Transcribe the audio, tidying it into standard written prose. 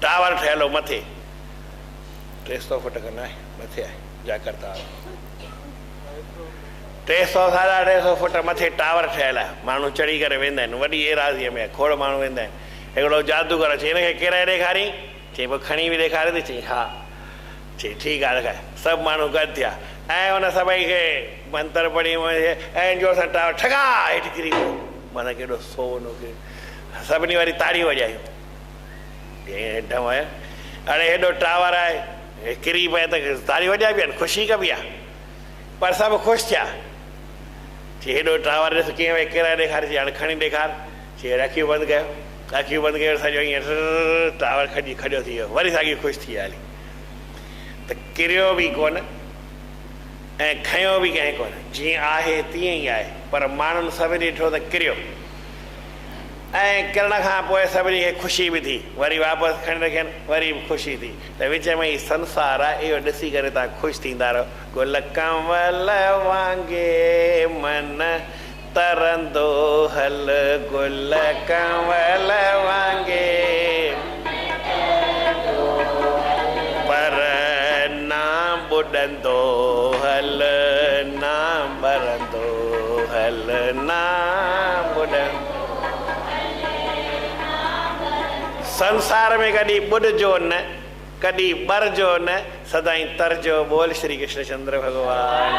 tower ठहियल हो मथे 300 फुट खनि आहे मथे आहे जाकर्ता 300 फुट मथे टावर ठहियल आहे माण्हू चढ़ी करे वेंदा आहिनि वॾी एराज़ीअ में खोड़ माण्हू वेंदा आहिनि हिकिड़ो जादूगर चई हिनखे केरु ॾेखारी चई पोइ खणी बि ॾेखारे थी चई हा चई ठीकु आहे ॾेखारे सभु माण्हू गॾु थिया ऐं हुन सभई खे मंत्र पढ़ी ऐं जोर सां टावर ठगा हेठि किरी पियो माना केॾो सोन सभिनी वरी ताड़ियूं वॼायूं हाणे हेॾो टावर आहे किरी पए त ताड़ियूं वॼाइबियूं आहिनि ख़ुशी कबी आहे पर सभु ख़ुशि थिया चई हेॾो टावर ॾिस कीअं भई कहिड़ा ॾेखारे चई हाणे खणी ॾेखार चई अखियूं बंदि कयो अखियूं बंदि कयो सॼो ईअं टावर खॼो थी वियो वरी साॻी ख़ुशि थी विया हली त किरियो बि कोन ऐं खयो बि कंहिं कोन जीअं आहे तीअं ई आहे पर माण्हुनि सभिनी ॾिठो त किरियो ऐं किरण खां पोइ सभिनी खे ख़ुशी बि थी वरी वापसि खणी रखियनि वरी बि ख़ुशी थी त विच में ई संसार आहे इहो ॾिसी करे तव्हां ख़ुशि थींदा रहो गुल कंवल वांगे मन तरंदो हल गुल कंवल वांगे पर ना बुॾंदो हल ना भरंदो हल ना बुॾंदो संसार में कॾहिं ॿुॾजो न कॾहिं ॿरजो न सदाईं तरजो बोल श्री कृष्ण चंद्र भगवान